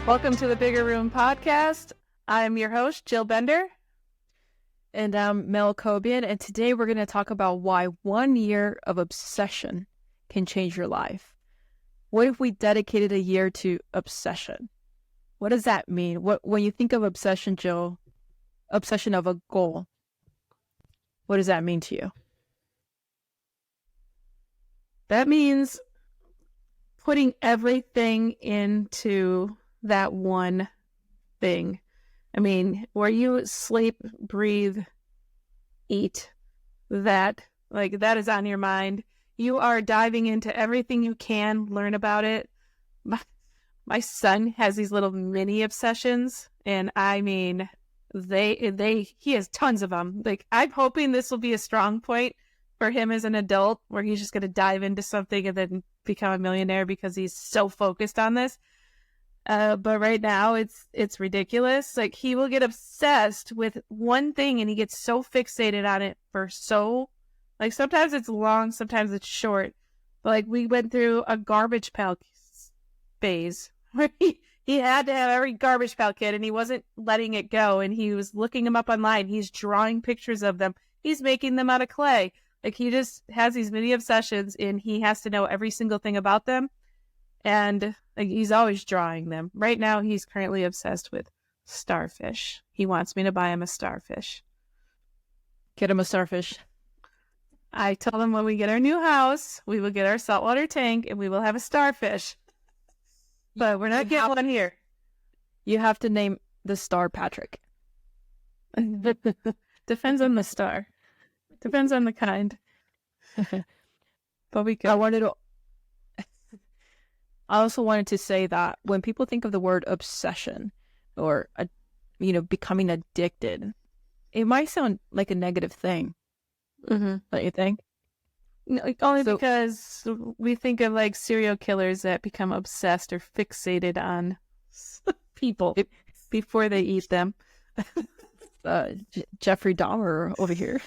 Welcome to the Bigger Room podcast. I'm your host, Jill Bender. And I'm Mel Cobian, and today we're going to talk about why 1 year of obsession can change your life. What if we dedicated a year to obsession? What does that mean? When you think of obsession, Jill, obsession of a goal, what does that mean to you? That means putting everything into that one thing. I mean, where you sleep, breathe, eat, that is on your mind. You are diving into everything you can, learn about it. My son has these little mini obsessions, and I mean, he has tons of them. Like, I'm hoping this will be a strong point for him as an adult, where he's just going to dive into something and then become a millionaire because he's so focused on this. But right now it's ridiculous. Like, he will get obsessed with one thing and he gets so fixated on it for sometimes it's long, sometimes it's short. But like, we went through a Garbage Pail phase where he had to have every Garbage Pail kid and he wasn't letting it go, and he was looking them up online. He's drawing pictures of them. He's making them out of clay. Like, he just has these mini obsessions and he has to know every single thing about them. And like, he's always drawing them. Right now, he's currently obsessed with starfish. He wants me to buy him a starfish. Get him a starfish. I told him when we get our new house, we will get our saltwater tank and we will have a starfish. But we're not getting one here. You have to name the star Patrick. Depends on the star. Depends on the kind. But we could. I also wanted to say that when people think of the word obsession or, becoming addicted, it might sound like a negative thing. Mm-hmm. Don't you think? No, only because we think of like serial killers that become obsessed or fixated on people before they eat them. Jeffrey Dahmer over here.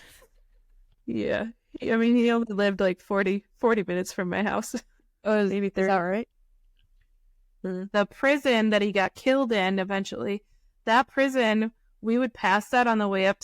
Yeah. I mean, he only lived like 40 minutes from my house. Oh, maybe 30. Is that right? The prison that he got killed in eventually, that prison, we would pass that on the way up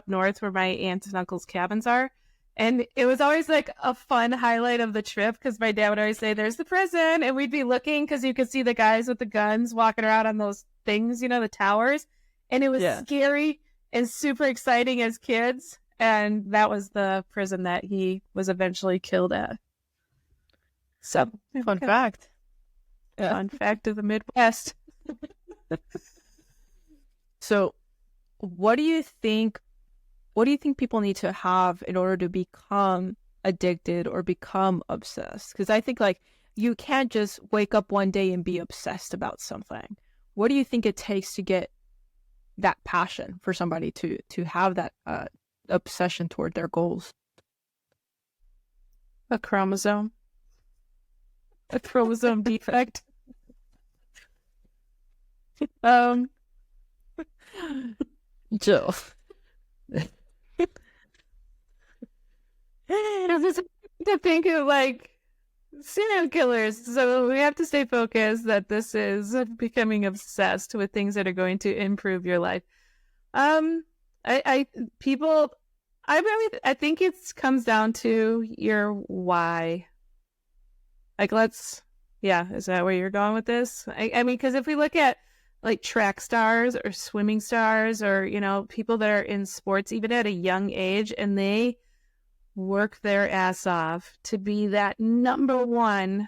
north where my aunts and uncles' cabins are. And it was always like a fun highlight of the trip because my dad would always say, "There's the prison." And we'd be looking because you could see the guys with the guns walking around on those things, the towers. And it was scary and super exciting as kids. And that was the prison that he was eventually killed at. So, fun fact. Fun fact of the Midwest. So, what do you think people need to have in order to become addicted or become obsessed? Because I think you can't just wake up one day and be obsessed about something. What do you think it takes to get that passion for somebody to have that obsession toward their goals? A chromosome defect. Jill. To think of serial killers, so we have to stay focused that this is becoming obsessed with things that are going to improve your life. I think it comes down to your why. Is that where you're going with this? I mean, because if we look at like track stars or swimming stars or, people that are in sports, even at a young age, and they work their ass off to be that number one.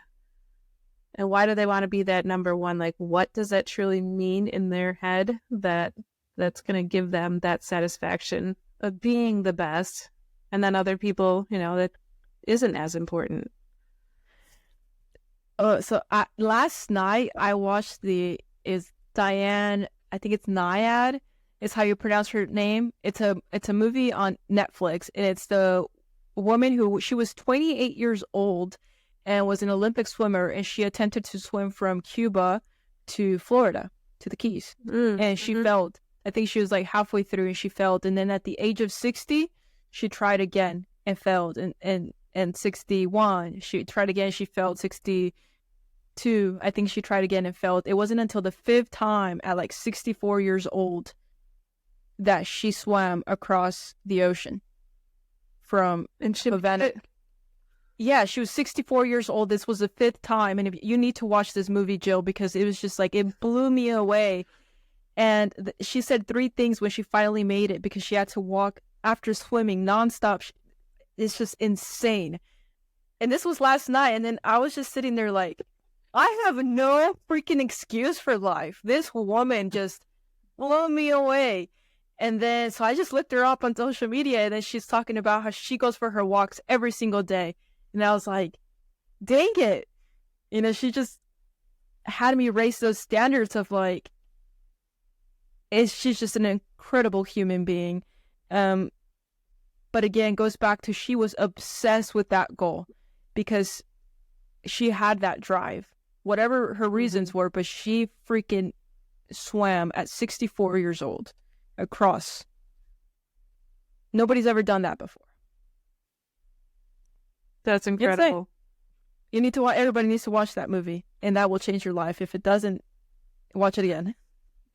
And why do they want to be that number one? Like, what does that truly mean in their head that's going to give them that satisfaction of being the best? And then other people, that isn't as important. Last night I watched Diane, I think it's Nyad, is how you pronounce her name. It's a movie on Netflix, and it's the woman who, she was 28 years old and was an Olympic swimmer, and she attempted to swim from Cuba to Florida, to the Keys. And she failed. I think she was like halfway through and she failed. And then at the age of 60, she tried again and failed. And 61, she tried again, she failed. 60, 2, I think she tried again and failed. It wasn't until the 5th time at like 64 years old that she swam across the ocean from And she Havana. Yeah, she was 64 years old. This was the 5th time. And you need to watch this movie, Jill, because it was just like, it blew me away. And she said 3 things when she finally made it, because she had to walk after swimming nonstop. It's just insane. And this was last night. And then I was just sitting there like, I have no freaking excuse for life. This woman just blew me away. And then, so I just looked her up on social media, and then she's talking about how she goes for her walks every single day. And I was like, dang it. You know, she just had me raise those standards of like, she's just an incredible human being. But again, goes back to, she was obsessed with that goal because she had that drive, whatever her reasons were, but she freaking swam at 64 years old across. Nobody's ever done that before. That's incredible. You need to watch. Everybody needs to watch that movie, and that will change your life. If it doesn't, watch it again.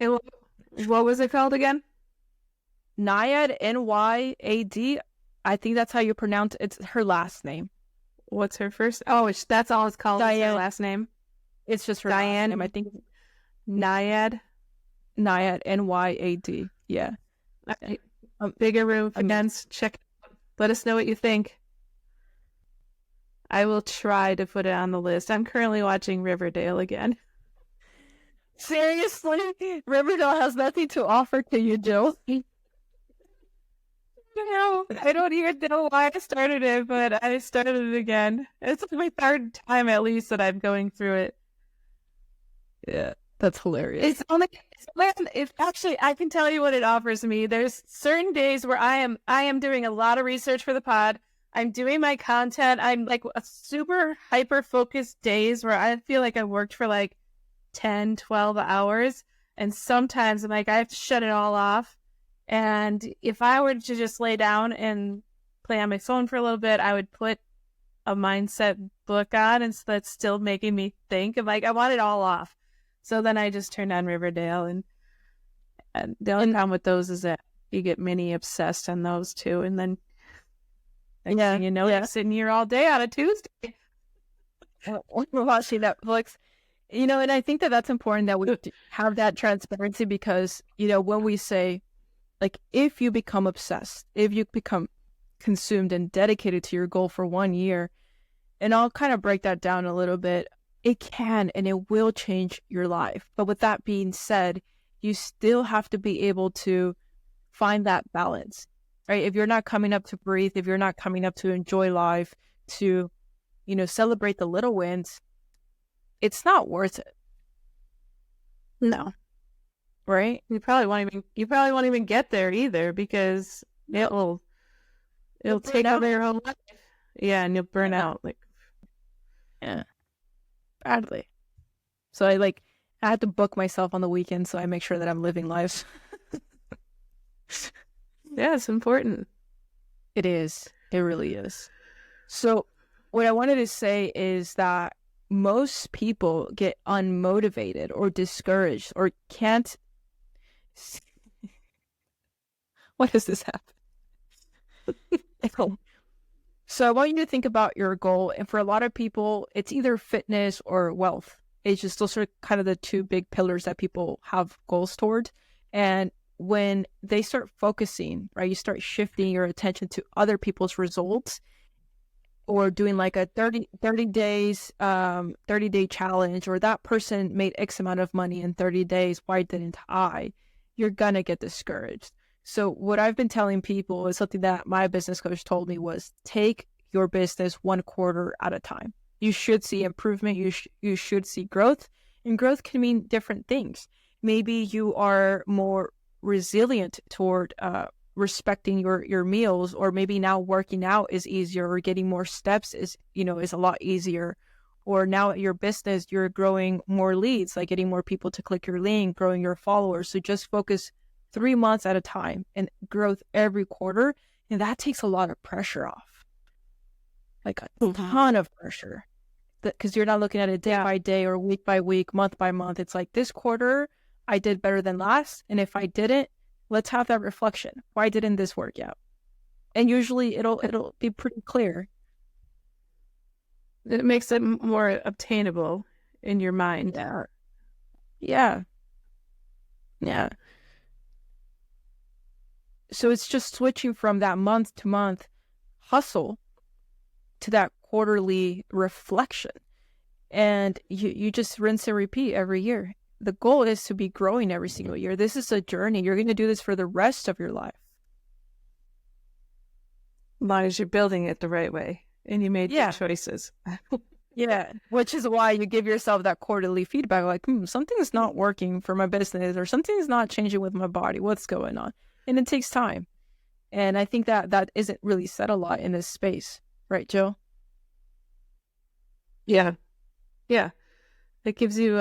What was it called again? Nyad, N-Y-A-D. I think that's how you pronounce it. It's her last name. What's her first? Oh, that's all it's called. Diane. Her last name. It's just her Diane. last name. I think Nyad. Nyad, N-Y-A-D. Yeah. Bigger Room Against. Check it out. Let us know what you think. I will try to put it on the list. I'm currently watching Riverdale again. Seriously? Riverdale has nothing to offer to you, Jill. No, I don't even know why I started it, but I started it again. It's my 3rd time at least that I'm going through it. Yeah, that's hilarious. It's actually, I can tell you what it offers me. There's certain days where I am doing a lot of research for the pod. I'm doing my content. I'm like a super hyper focused days where I feel like I worked for like 10, 12 hours. And sometimes I'm like, I have to shut it all off. And if I were to just lay down and play on my phone for a little bit, I would put a mindset book on, and so that's still making me think. I'm like, I want it all off. So then I just turned on Riverdale, and the only problem with those is that you get mini obsessed on those too, and then you're sitting here all day on a Tuesday. We're watching Netflix. You know, and I think that that's important that we have that transparency, because, you know, when we say, like, if you become obsessed, if you become consumed and dedicated to your goal for 1 year, and I'll kind of break that down a little bit, it can and it will change your life. But with that being said, you still have to be able to find that balance, right? If you're not coming up to breathe, if you're not coming up to enjoy life, to, you know, celebrate the little wins, it's not worth it. No. Right? You probably won't even get there either, because it'll take over your whole life. Yeah, and you'll burn out. Like, yeah, badly. So I had to book myself on the weekend, so I make sure that I'm living life. Yeah, it's important. It is. It really is. So what I wanted to say is that most people get unmotivated or discouraged or can't. Why does this happen? So I want you to think about your goal. And for a lot of people, it's either fitness or wealth. It's just those are kind of the 2 big pillars that people have goals toward. And when they start focusing, right, you start shifting your attention to other people's results, or doing like a 30 days, 30-day challenge, or that person made X amount of money in 30 days. Why didn't I? You're going to get discouraged. So what I've been telling people is something that my business coach told me was, take your business 1 quarter at a time. You should see improvement. You should see growth, and growth can mean different things. Maybe you are more resilient toward respecting your meals, or maybe now working out is easier, or getting more steps is a lot easier. Or now at your business, you're growing more leads, like getting more people to click your link, growing your followers. So just focus 3 months at a time and growth every quarter. And that takes a lot of pressure off, like a ton of pressure. because you're not looking at it day Yeah. by day or week by week, month by month. It's like this quarter I did better than last, and if I didn't, let's have that reflection. Why didn't this work out? And usually it'll be pretty clear. It makes it more obtainable in your mind. Yeah. Yeah. Yeah. So it's just switching from that month to month hustle to that quarterly reflection. And you just rinse and repeat every year. The goal is to be growing every single year. This is a journey. You're going to do this for the rest of your life. As long as you're building it the right way and you made Yeah. good choices. Yeah. Which is why you give yourself that quarterly feedback like, something's not working for my business or something's not changing with my body. What's going on? And it takes time. And I think that isn't really said a lot in this space. Right, Joe? Yeah. Yeah. It gives you,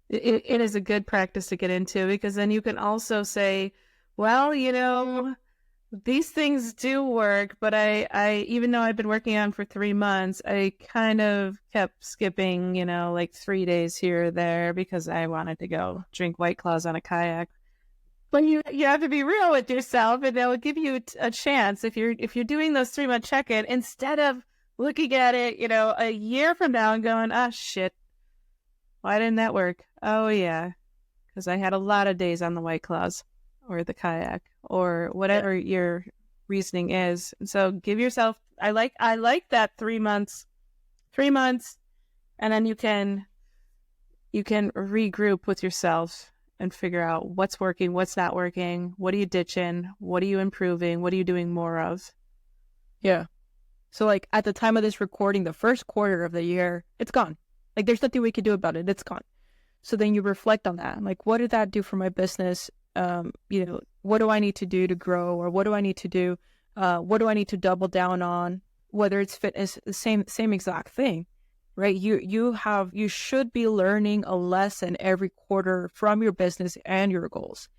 it is a good practice to get into, because then you can also say, well, these things do work, but I even though I've been working on for 3 months, I kind of kept skipping, like 3 days here or there because I wanted to go drink White Claws on a kayak. But you have to be real with yourself, and they'll give you a chance if you're doing those 3-month check-in, instead of looking at it, a year from now and going, oh shit, why didn't that work? Oh yeah, because I had a lot of days on the White Claws or the kayak or whatever your reasoning is. And so give yourself, I like that 3 months, and then you can regroup with yourself and figure out what's working, what's not working, what are you ditching, what are you improving, what are you doing more of. Yeah. So like at the time of this recording, the first quarter of the year, it's gone. Like there's nothing we can do about it. It's gone. So then you reflect on that. Like, what did that do for my business? What do I need to do to grow, or what do I need to do? What do I need to double down on? Whether it's fitness, the same exact thing, right? You should be learning a lesson every quarter from your business and your goals,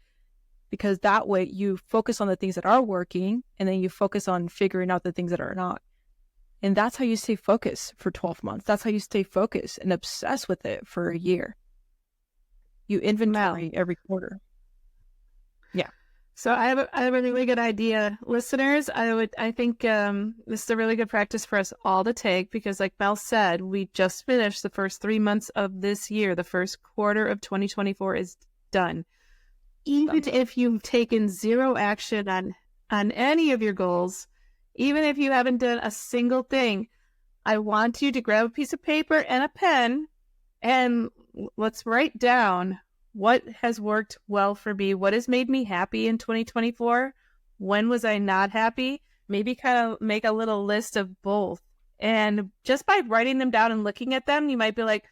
because that way you focus on the things that are working, and then you focus on figuring out the things that are not. And that's how you stay focused for 12 months. That's how you stay focused and obsessed with it for a year. You inventory every quarter. Yeah. So I have a really good idea, listeners. I think this is a really good practice for us all to take, because like Mel said, we just finished the first 3 months of this year. The first quarter of 2024 is done. Even if you've taken zero action on any of your goals, even if you haven't done a single thing, I want you to grab a piece of paper and a pen and let's write down what has worked well for me, what has made me happy in 2024, when was I not happy, maybe kind of make a little list of both. And just by writing them down and looking at them, you might be like,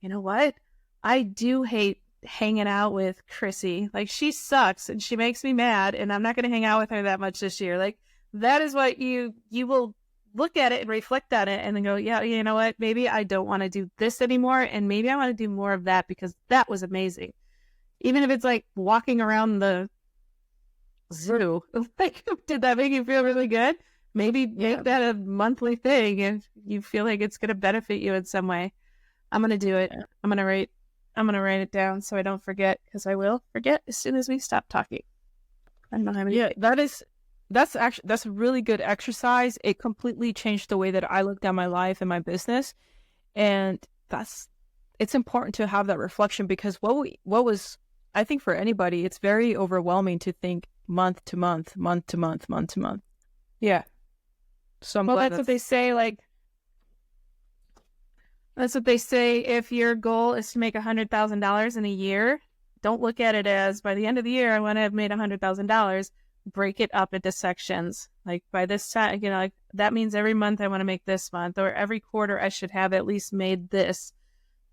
you know what? I do hate hanging out with Chrissy. Like, she sucks and she makes me mad, and I'm not going to hang out with her that much this year. Like, that is what you will look at it and reflect on it and then go, yeah, you know what? Maybe I don't want to do this anymore, and maybe I want to do more of that because that was amazing. Even if it's like walking around the zoo. Like, did that make you feel really good? Maybe make that a monthly thing if you feel like it's going to benefit you in some way. I'm going to do it. I'm going to write it down so I don't forget, because I will forget as soon as we stop talking. I don't know how many. Yeah, that's a really good exercise. It completely changed the way that I looked at my life and my business. And it's important to have that reflection, because I think for anybody, it's very overwhelming to think month to month, month to month, month to month. Yeah. So that's what they say. Like, that's what they say. If your goal is to make $100,000 in a year, don't look at it as, by the end of the year, I want to have made $100,000. Break it up into sections. Like, by this time, like, that means every month I want to make this month, or every quarter I should have at least made this.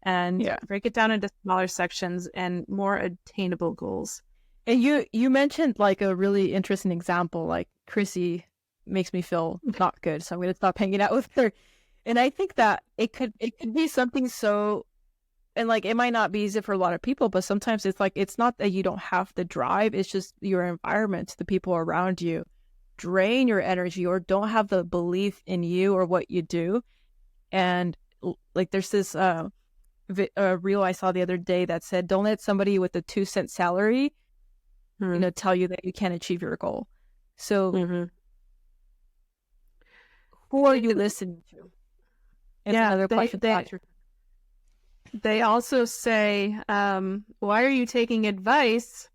And break it down into smaller sections and more attainable goals. And you mentioned like a really interesting example, like Chrissy makes me feel not good, so I'm going to stop hanging out with her. And I think that it could be something so, and like, it might not be easy for a lot of people, but sometimes it's like, it's not that you don't have the drive, it's just your environment, the people around you drain your energy or don't have the belief in you or what you do. And like there's this reel I saw the other day that said, don't let somebody with a 2-cent salary, tell you that you can't achieve your goal. So who are you listening to? It's another question. They also say, why are you taking advice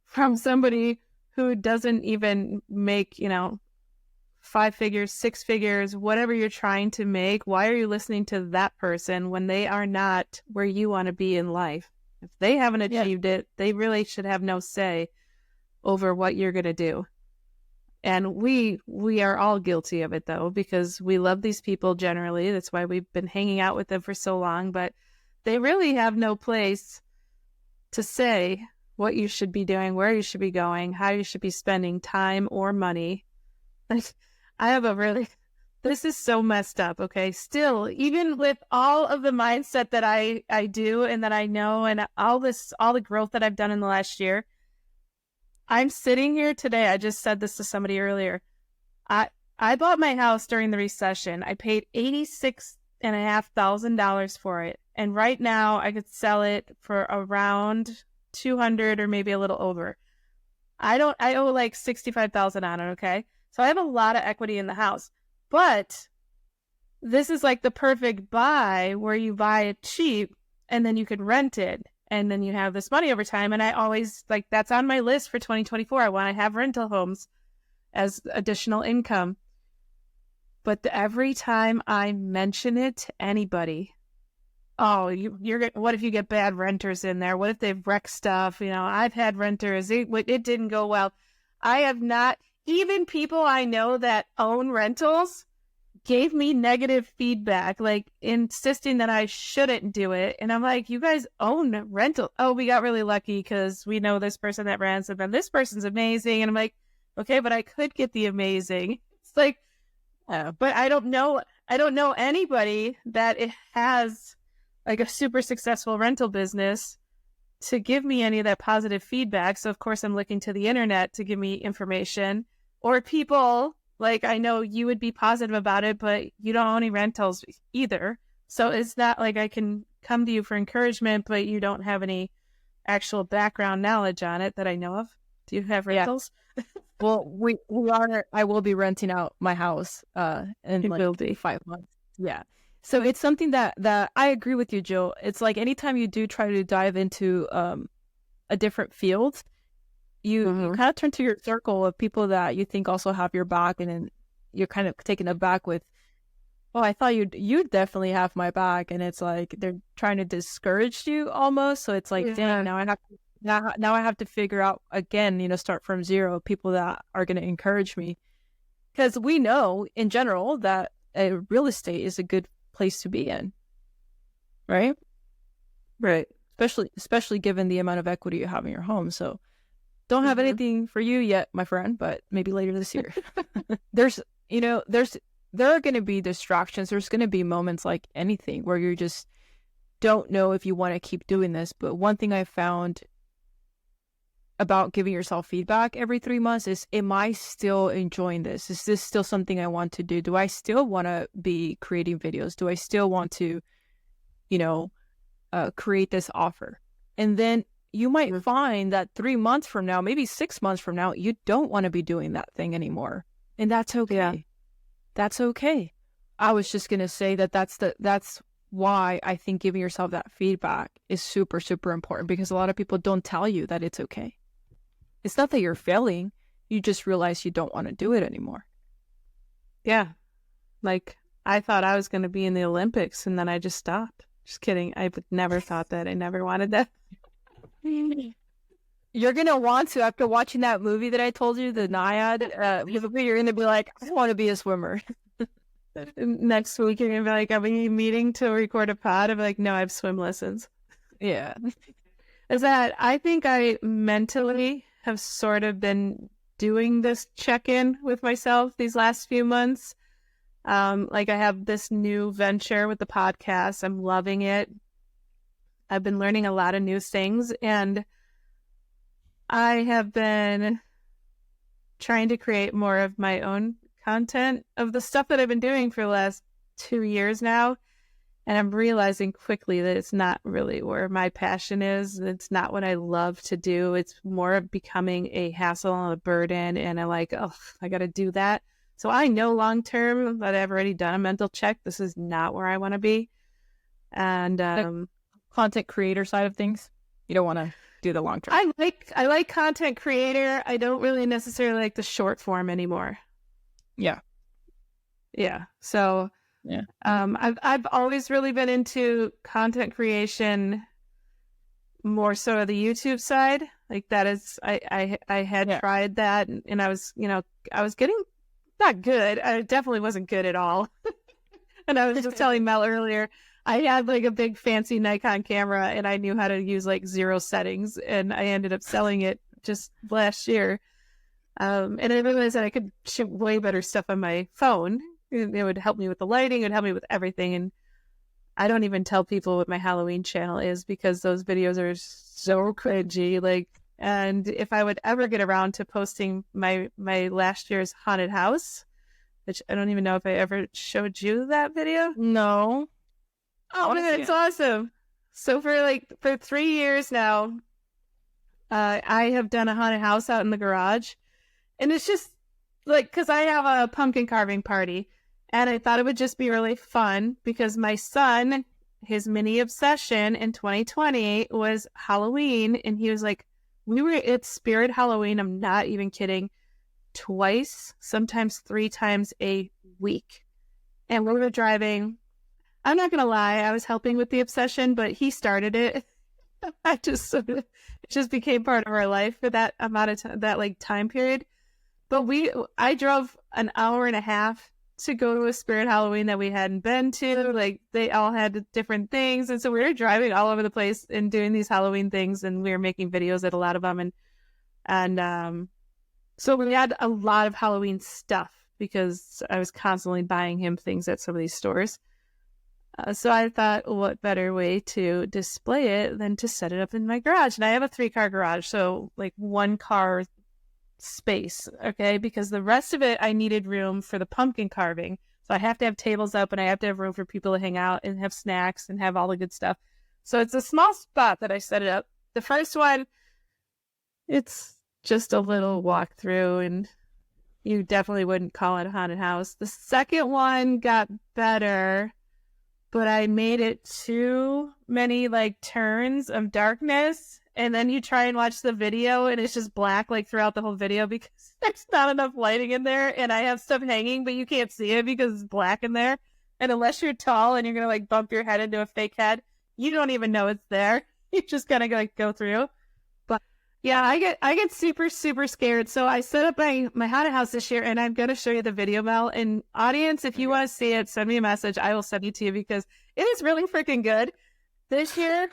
from somebody who doesn't even make, 5 figures, 6 figures, whatever you're trying to make? Why are you listening to that person when they are not where you want to be in life? If they haven't achieved it, they really should have no say over what you're going to do. And we are all guilty of it, though, because we love these people generally. That's why we've been hanging out with them for so long. But they really have no place to say what you should be doing, where you should be going, how you should be spending time or money. Like, this is so messed up, okay? Still, even with all of the mindset that I do and that I know and all the growth that I've done in the last year, I'm sitting here today. I just said this to somebody earlier. I bought my house during the recession. I paid $86,500 for it. And right now I could sell it for around 200 or maybe a little over. I owe like 65,000 on it. Okay. So I have a lot of equity in the house, but this is like the perfect buy where you buy it cheap and then you could rent it. And then you have this money over time. And I always that's on my list for 2024. I want to have rental homes as additional income. But every time I mention it to anybody, what if you get bad renters in there? What if they've wrecked stuff? I've had renters. It didn't go well. I have not, even people I know that own rentals gave me negative feedback, like insisting that I shouldn't do it. And I'm like, you guys own rental. Oh, we got really lucky because we know this person that rents, and then this person's amazing. And I'm like, okay, but I could get the amazing. It's like, but I don't know anybody that it has like a super successful rental business to give me any of that positive feedback. So of course I'm looking to the internet to give me information, or people. Like, I know you would be positive about it, but you don't own any rentals either. So it's not like I can come to you for encouragement, but you don't have any actual background knowledge on it that I know of. Do you have rentals? Yeah. Well, we are. I will be renting out my house in will be 5 months. Yeah. So it's something that I agree with you, Jill. It's like anytime you do try to dive into a different field, you kind of turn to your circle of people that you think also have your back, and then you're kind of taken aback with, oh, I thought you'd definitely have my back, and it's like they're trying to discourage you almost. So it's like, dang, now I have to figure out again, start from zero, people that are going to encourage me, because we know in general that real estate is a good place to be in, right? Right. Especially given the amount of equity you have in your home. So. Don't have anything for you yet, my friend, but maybe later this year. There are going to be distractions. There's going to be moments like anything where you just don't know if you want to keep doing this. But one thing I found about giving yourself feedback every 3 months is, am I still enjoying this? Is this still something I want to do? Do I still want to be creating videos? Do I still want to, create this offer? And then you might find that 3 months from now, maybe 6 months from now, you don't want to be doing that thing anymore. And that's okay. Yeah. That's okay. I was just going to say that's why I think giving yourself that feedback is super, super important, because a lot of people don't tell you that it's okay. It's not that you're failing. You just realize you don't want to do it anymore. Yeah. Like, I thought I was going to be in the Olympics, and then I just stopped. Just kidding. I would never thought that. I never wanted that. You're gonna want to, after watching that movie that I told you, the Naiad movie, you're gonna be like, I want to be a swimmer. Next week you're gonna be like, I'll be meeting to record a pod. I'm like, no, I have swim lessons. Yeah. Is that I think I mentally have sort of been doing this check-in with myself these last few months. Like, I have this new venture with the podcast. I'm loving it. I've been learning a lot of new things, and I have been trying to create more of my own content of the stuff that I've been doing for the last 2 years now. And I'm realizing quickly that it's not really where my passion is. It's not what I love to do. It's more of becoming a hassle and a burden. And I'm like, oh, I got to do that. So I know long term that I've already done a mental check. This is not where I want to be. And The content creator side of things, you don't want to do the long term. I like content creator. I don't really necessarily like the short form anymore. Yeah. So yeah. I've always really been into content creation, more so of the YouTube side. Like that is, I had tried that, and I was, I was getting not good. I definitely wasn't good at all. And I was just telling Mel earlier, I had like a big fancy Nikon camera, and I knew how to use like 0 settings, and I ended up selling it just last year. And I realized that I could shoot way better stuff on my phone. It would help me with the lighting. It would help me with everything. And I don't even tell people what my Halloween channel is, because those videos are so cringy. Like, and if I would ever get around to posting my last year's haunted house, which I don't even know if I ever showed you that video. No. Oh man, it's awesome. So for 3 years now, I have done a haunted house out in the garage, and it's just like, because I have a pumpkin carving party. And I thought it would just be really fun, because my son, his mini obsession in 2020 was Halloween. And he was like, we were at Spirit Halloween, I'm not even kidding, twice, sometimes 3 times a week. And we were driving. I'm not going to lie, I was helping with the obsession, but he started it. It just became part of our life for that amount of time, that like time period. But I drove an hour and a half to go to a Spirit Halloween that we hadn't been to. Like, they all had different things. And so we were driving all over the place and doing these Halloween things, and we were making videos at a lot of them. And so we had a lot of Halloween stuff, because I was constantly buying him things at some of these stores. So I thought, what better way to display it than to set it up in my garage? And I have a 3-car garage, so like 1 car space, okay, because the rest of it I needed room for the pumpkin carving. So I have to have tables up, and I have to have room for people to hang out and have snacks and have all the good stuff. So it's a small spot that I set it up. The first one, it's just a little walkthrough, and you definitely wouldn't call it a haunted house. The second one got better, but I made it too many like turns of darkness. And then you try and watch the video, and it's just black like throughout the whole video, because there's not enough lighting in there. And I have stuff hanging, but you can't see it because it's black in there. And unless you're tall and you're going to like bump your head into a fake head, you don't even know it's there. You just kind of like go through. But yeah, I get super, super scared. So I set up my haunted house this year, and I'm going to show you the video, Mel. And audience, if you want to see it, send me a message. I will send it to you, because it is really freaking good. This year,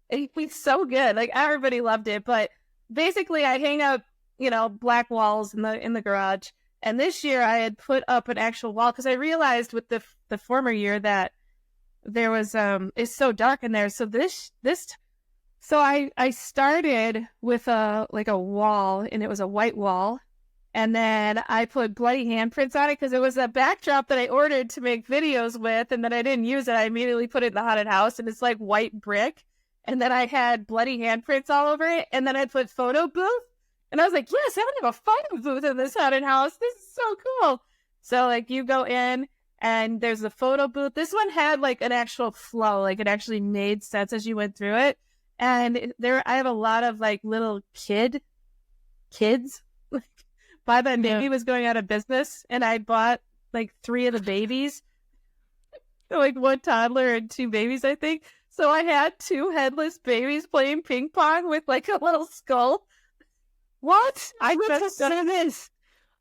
it's so good. Like, everybody loved it. But basically, I hang up, black walls in the garage. And this year, I had put up an actual wall, because I realized with the former year that there was it's so dark in there. So so I started with a wall, and it was a white wall. And then I put bloody handprints on it, because it was a backdrop that I ordered to make videos with, and then I didn't use it. I immediately put it in the haunted house, and it's like white brick. And then I had bloody handprints all over it. And then I put photo booth. And I was like, yes, I want to have a photo booth in this haunted house. This is so cool. So like, you go in, and there's a photo booth. This one had like an actual flow. Like, it actually made sense as you went through it. And I have a lot of like little kids. By then, baby was going out of business. And I bought like 3 of the babies. Like 1 toddler and 2 babies, I think. So I had 2 headless babies playing ping pong with like a little skull. What? I need to see this.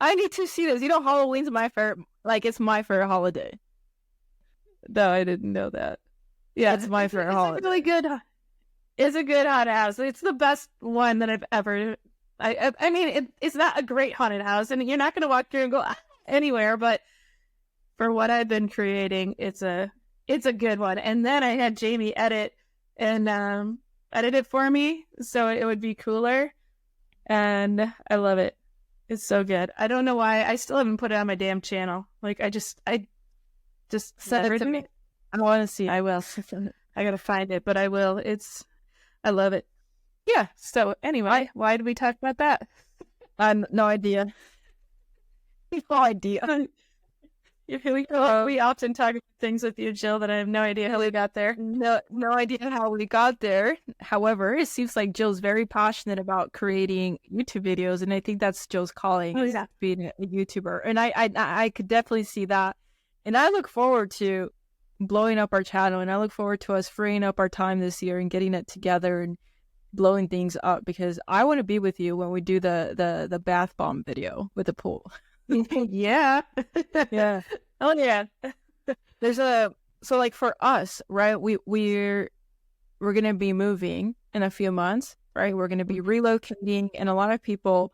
I need to see this. Halloween's my favorite. Like, it's my favorite holiday. No, I didn't know that. Yeah, it's my favorite holiday. It's really good. It's a good haunted house. It's the best one that I've ever. I mean, it's not a great haunted house, and you're not going to walk through and go anywhere. But for what I've been creating, it's a good one. And then I had Jamie edit it for me, so it would be cooler. And I love it. It's so good. I don't know why I still haven't put it on my damn channel. Like, I just send it to me. I want to see. I will. I gotta find it, but I will. I love it. Yeah. So anyway, why did we talk about that? No idea. No idea. We often talk about things with you, Jill, that I have no idea how we got there. No idea how we got there. However, it seems like Jill's very passionate about creating YouTube videos, and I think that's Jill's calling, being a YouTuber. And I could definitely see that. And I look forward to blowing up our channel, and I look forward to us freeing up our time this year and getting it together and blowing things up, because I want to be with you when we do the bath bomb video with the pool. Yeah. Yeah. Oh yeah. So like for us, right? We're gonna be moving in a few months, right? We're gonna be relocating, and a lot of people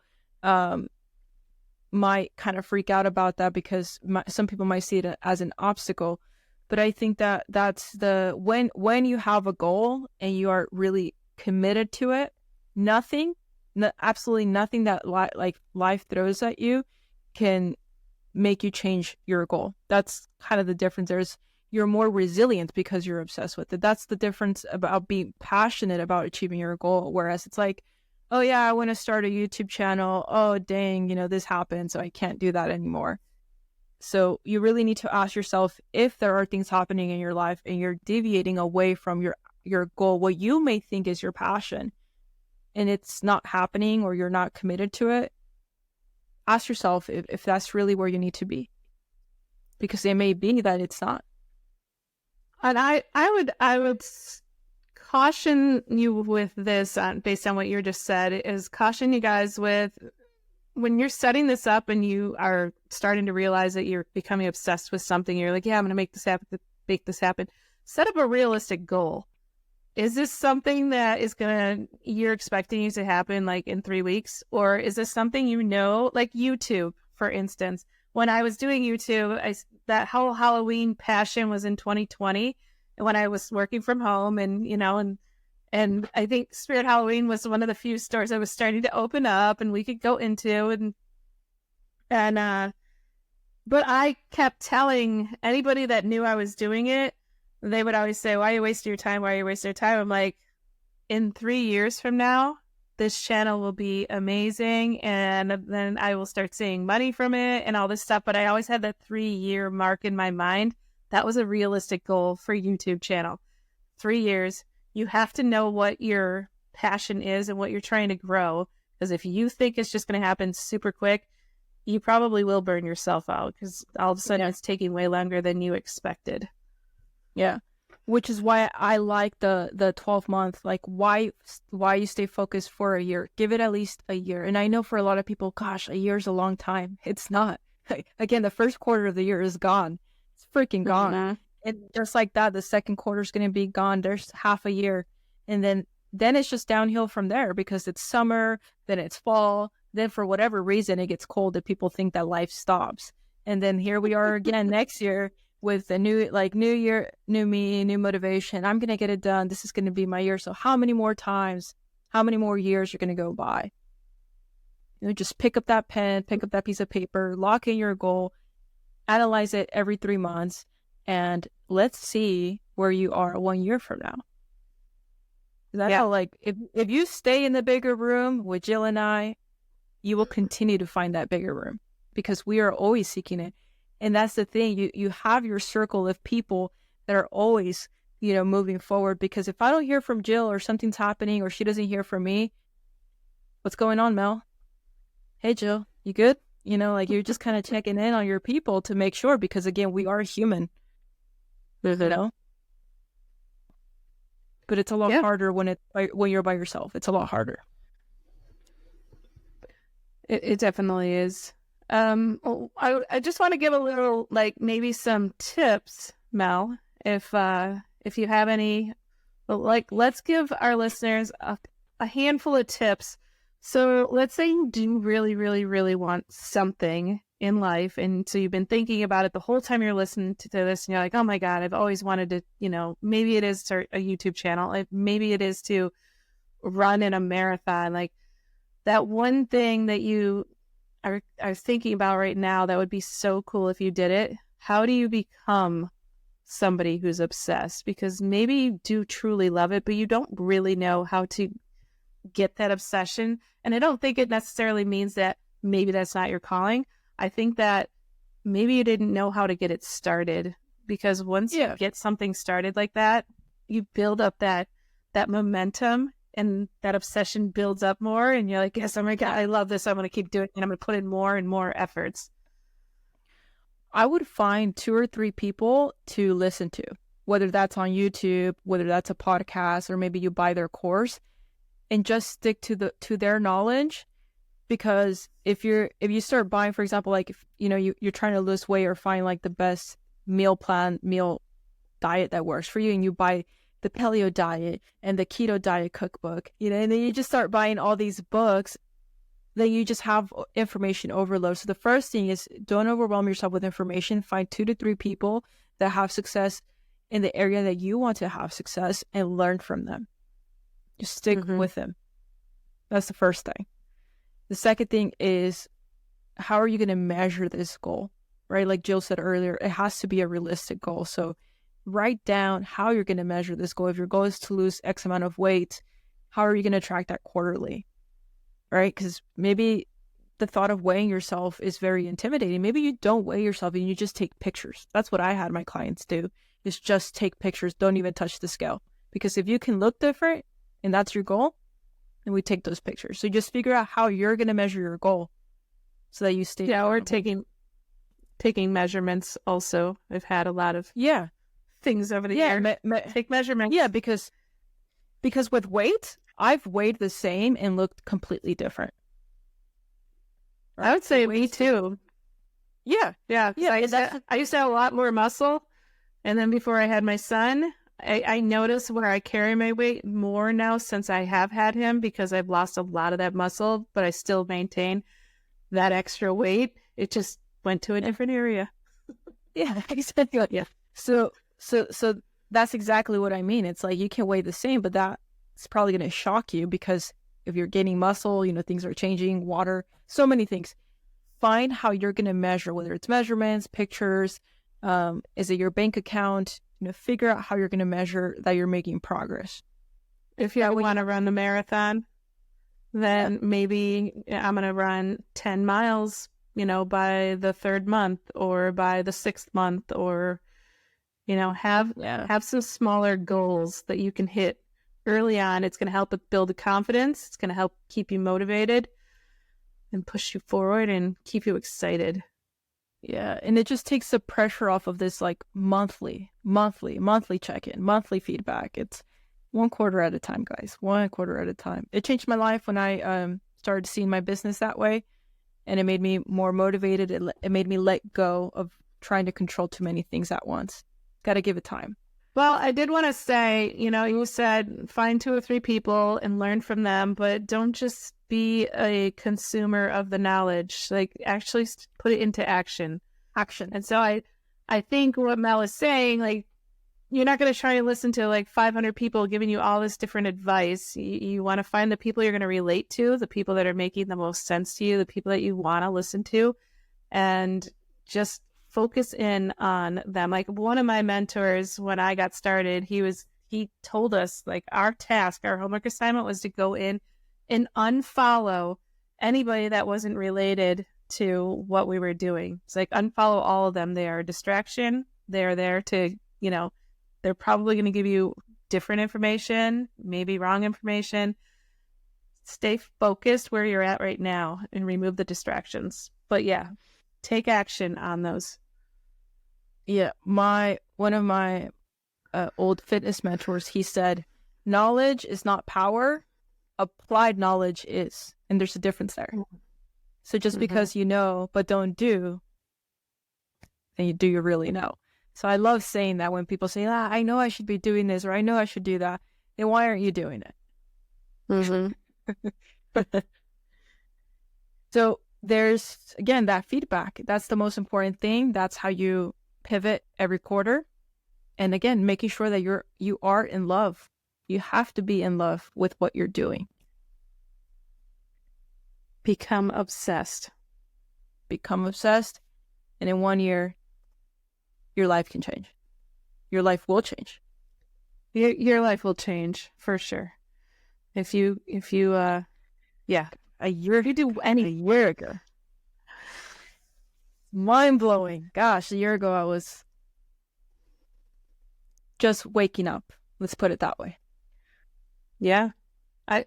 might kind of freak out about that because some people might see it as an obstacle. But I think that's when you have a goal and you are really committed to it, absolutely nothing that life throws at you can make you change your goal. That's kind of the difference. You're more resilient because you're obsessed with it. That's the difference about being passionate about achieving your goal. Whereas it's like, oh yeah, I want to start a YouTube channel. Oh dang, this happened, so I can't do that anymore. So you really need to ask yourself, if there are things happening in your life and you're deviating away from your goal, what you may think is your passion, and it's not happening or you're not committed to it, ask yourself if that's really where you need to be, because it may be that it's not. And I would caution you with this, based on what you just said, is caution you guys with, when you're setting this up and you are starting to realize that you're becoming obsessed with something, you're like, yeah, I'm going to make this happen. Set up a realistic goal. Is this something that you're expecting to happen like in 3 weeks? Or is this something, like YouTube, for instance? When I was doing YouTube, that whole Halloween passion was in 2020 when I was working from home, and I think Spirit Halloween was one of the few stores that was starting to open up and we could go into, but I kept telling anybody that knew I was doing it, they would always say, why are you wasting your time? Why are you wasting your time? I'm like, in 3 years from now, this channel will be amazing. And then I will start seeing money from it and all this stuff. But I always had that 3-year mark in my mind. That was a realistic goal for YouTube channel. 3 years. You have to know what your passion is and what you're trying to grow. Because if you think it's just going to happen super quick, you probably will burn yourself out, because all of a sudden it's taking way longer than you expected. Yeah, which is why I like the 12-month, like why you stay focused for a year. Give it at least a year. And I know for a lot of people, gosh, a year is a long time. It's not. Again, the first quarter of the year is gone. It's freaking gone. Mm-hmm. And just like that, the second quarter is going to be gone. There's half a year. And then it's just downhill from there, because it's summer, then it's fall. Then for whatever reason, it gets cold and people think that life stops. And then here we are again next year, with a new year, new me, new motivation. I'm going to get it done. This is going to be my year. So how many more years are going to go by? Just pick up that pen, pick up that piece of paper, lock in your goal, analyze it every 3 months, and let's see where you are 1 year from now. That's how, if you stay in the bigger room with Jill and I, you will continue to find that bigger room, because we are always seeking it. And that's the thing, you have your circle of people that are always, moving forward. Because if I don't hear from Jill, or something's happening, or she doesn't hear from me, what's going on, Mel? Hey, Jill, you good? You're just kind of checking in on your people to make sure, because again, we are human, But it's a lot harder when you're by yourself. It's a lot harder. It definitely is. I just want to give a little, maybe some tips, Mel, if you have any. Let's give our listeners a handful of tips. So let's say you do really, really, really want something in life, and so you've been thinking about it the whole time you're listening to this, and you're like, oh my God, I've always wanted to, maybe it is start a YouTube channel, maybe it is to run in a marathon, like that one thing that you are thinking about right now that would be so cool if you did it. How do you become somebody who's obsessed, because maybe you do truly love it, but you don't really know how to get that obsession. And I don't think it necessarily means that maybe that's not your calling. I think that maybe you didn't know how to get it started, because once you get something started like that, you build up that momentum, and that obsession builds up more, and you're like, yes, oh my God, I love this. I'm going to keep doing it, and I'm going to put in more and more efforts. I would find 2 or 3 people to listen to, whether that's on YouTube, whether that's a podcast, or maybe you buy their course, and just stick to their knowledge. Because if you start buying, for example, like if you're trying to lose weight or find like the best meal diet that works for you, and you buy the paleo diet and the keto diet cookbook, and then you just start buying all these books, then you just have information overload. So the first thing is, don't overwhelm yourself with information. Find 2 to 3 people that have success in the area that you want to have success and learn from them. Just stick with them. That's the first thing. The second thing is, how are you going to measure this goal, right? Like Jill said earlier, it has to be a realistic goal. So write down how you're going to measure this goal. If your goal is to lose X amount of weight, how are you going to track that quarterly, right? Because maybe the thought of weighing yourself is very intimidating. Maybe you don't weigh yourself and you just take pictures. That's what I had my clients do, is just take pictures. Don't even touch the scale. Because if you can look different and that's your goal, then we take those pictures. So just figure out how you're going to measure your goal so that you stay. Yeah, or taking measurements also. I've had a lot of things over the years. Take measurements. Yeah, because with weight, I've weighed the same and looked completely different. Right? I would say me too. Yeah. I used to have a lot more muscle, and then before I had my son, I notice where I carry my weight more now since I have had him, because I've lost a lot of that muscle, but I still maintain that extra weight. It just went to a different area. Yeah, exactly. Yeah. So that's exactly what I mean. It's like you can weigh the same, but that's probably going to shock you, because if you're gaining muscle, things are changing, water, so many things. Find how you're going to measure, whether it's measurements, pictures, is it your bank account? Figure out how you're going to measure that you're making progress. If you want to run the marathon, then maybe I'm going to run 10 miles, by the 3rd month or by the 6th month, or, have some smaller goals that you can hit early on. It's going to help build the confidence. It's going to help keep you motivated and push you forward and keep you excited. Yeah, and it just takes the pressure off of this like monthly check-in, monthly feedback. It's 1 quarter at a time, guys. 1 quarter at a time. It changed my life when I started seeing my business that way, and it made me more motivated. It made me let go of trying to control too many things at once. Got to give it time. Well, I did want to say, you said find 2 or 3 people and learn from them, but don't just be a consumer of the knowledge. Like, actually put it into action. And so I think what Mel is saying, like, you're not going to try and listen to like 500 people giving you all this different advice. You want to find the people you're going to relate to, the people that are making the most sense to you, the people that you want to listen to, and just focus in on them. Like one of my mentors, when I got started, he told us, like, our homework assignment was to go in and unfollow anybody that wasn't related to what we were doing. It's like, unfollow all of them. They are a distraction. They're there to, they're probably going to give you different information, maybe wrong information. Stay focused where you're at right now and remove the distractions. But yeah, take action on those. Yeah, one of my old fitness mentors, he said, knowledge is not power, applied knowledge is. And there's a difference there. So just because you know but don't do, then do you really know? So I love saying that when people say, I know I should be doing this, or I know I should do that, then why aren't you doing it? So there's, again, that feedback. That's the most important thing. That's how you pivot every quarter. And again, making sure that you are in love. You have to be in love with what you're doing. Become obsessed. And in 1 year, your life can change. your life will change. Your life will change for sure. If you yeah, A year, if you do a any year ago. Mind blowing. Gosh, a year ago I was just waking up. Let's put it that way. yeah. I've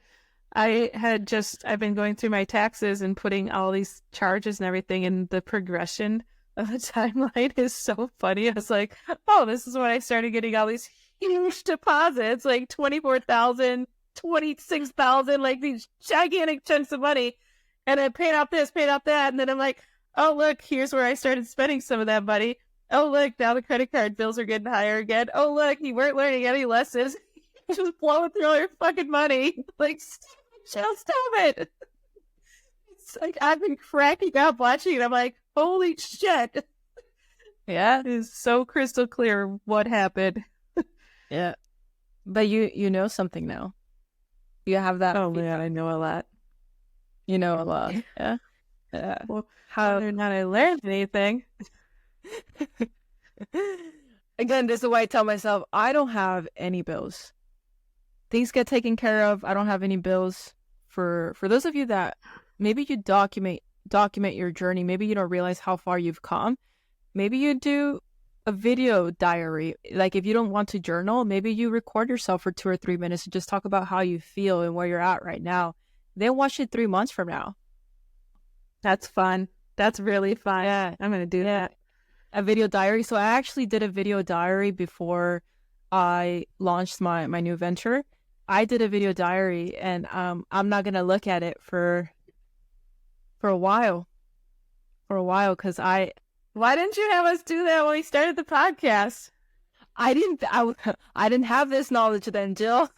been going through my taxes and putting all these charges and everything, and the progression of the timeline is so funny. I was like, oh, this is when I started getting all these huge deposits, like 24,000, 26,000, like these gigantic chunks of money. And I paid off this, paid off that. And then I'm like, oh, look, here's where I started spending some of that money. Oh, look, now the credit card bills are getting higher again. Oh, look, you weren't learning any lessons. Just blowing through all your fucking money. Like, stop it. It's like, I've been cracking up watching it. I'm like, holy shit. Yeah. It is so crystal clear what happened. Yeah. But you know something now. You have that. Oh, man, I know a lot. You know a lot. Yeah. Yeah. Well, How whether or not I learned anything. Again, this is why I tell myself I don't have any bills. Things get taken care of. I don't have any bills. For those of you that maybe you document your journey, maybe you don't realize how far you've come. Maybe you do a video diary. Like if you don't want to journal, maybe you record yourself for 2 or 3 minutes and just talk about how you feel and where you're at right now. Then watch it 3 months from now. That's fun. That's really fun. Yeah. I'm going to do that. A video diary. So I actually did a video diary before I launched my new venture. I did a video diary, and I'm not gonna look at it for a while. Because Why didn't you have us do that when we started the podcast? I didn't have this knowledge then, Jill.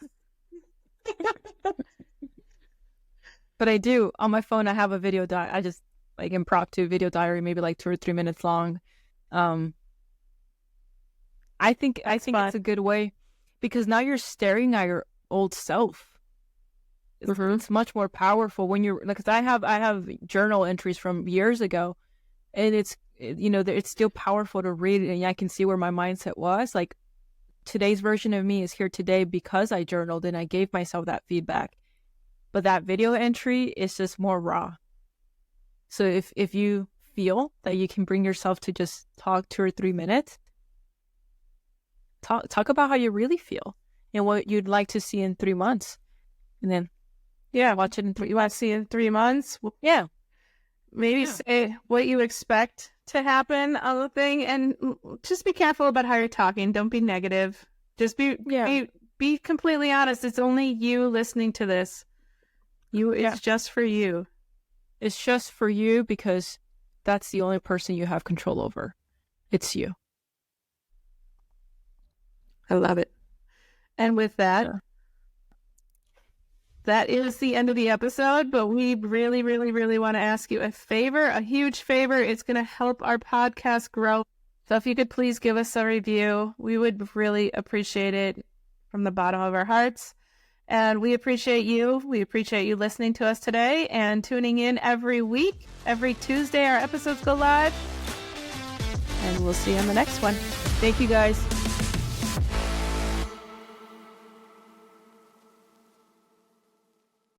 But I do on my phone. I have a video diary. I just like impromptu video diary, maybe like 2 or 3 minutes long. I think it's a good way because now you're staring at your old self. It's much more powerful when you're because I have journal entries from years ago, and it's still powerful to read, and I can see where my mindset was. Like today's version of me is here today because I journaled and I gave myself that feedback. But that video entry is just more raw. So if you feel that you can bring yourself to just talk 2 or 3 minutes, talk about how you really feel and what you'd like to see in 3 months, and then watch it in 3. You want to see in 3 months? Yeah, Maybe say what you expect to happen on the thing, and just be careful about how you're talking. Don't be negative. Just be completely honest. It's only you listening to this. It's just for you. It's just for you because that's the only person you have control over. It's you. I love it. And with that, that is the end of the episode, but we really, really, really want to ask you a favor, a huge favor. It's going to help our podcast grow. So if you could please give us a review, we would really appreciate it from the bottom of our hearts. And we appreciate you. We appreciate you listening to us today and tuning in every week. Every Tuesday, our episodes go live. And we'll see you on the next one. Thank you, guys.